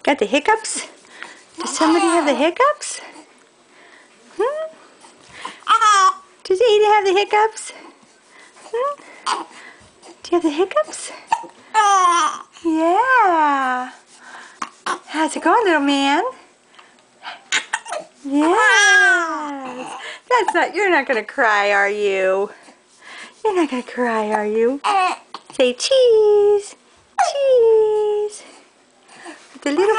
Got the hiccups? Does somebody have the hiccups? Hmm? Does Aiden have the hiccups? Hmm? Do you have the hiccups? Yeah. How's it going, little man? Yes. You're not going to cry, are you? You're not going to cry, are you? Say cheese. Cheese. The little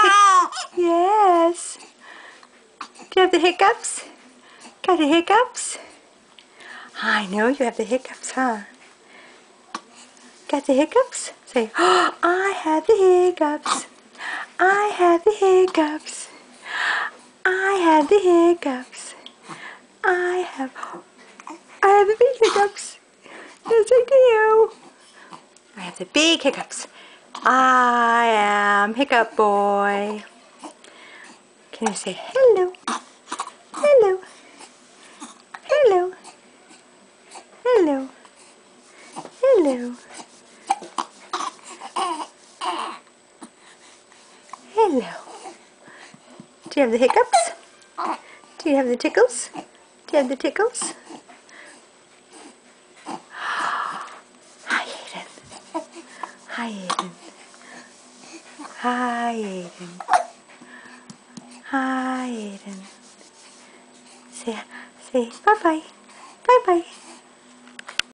yes. Do you have the hiccups? Got the hiccups? I know you have the hiccups, huh? Got the hiccups? Say, oh, I have the hiccups. I have the hiccups. I have the hiccups. I have the big hiccups. Yes, I do. I have the big hiccups. I am Hiccup Boy. Can you say hello? Hello. Hello. Hello. Hello. Hello. Do you have the hiccups? Do you have the tickles? Do you have the tickles? Hi, Aiden. Hi, Aiden. Hi, Aiden. Hi, Aiden. Say bye-bye. Bye-bye.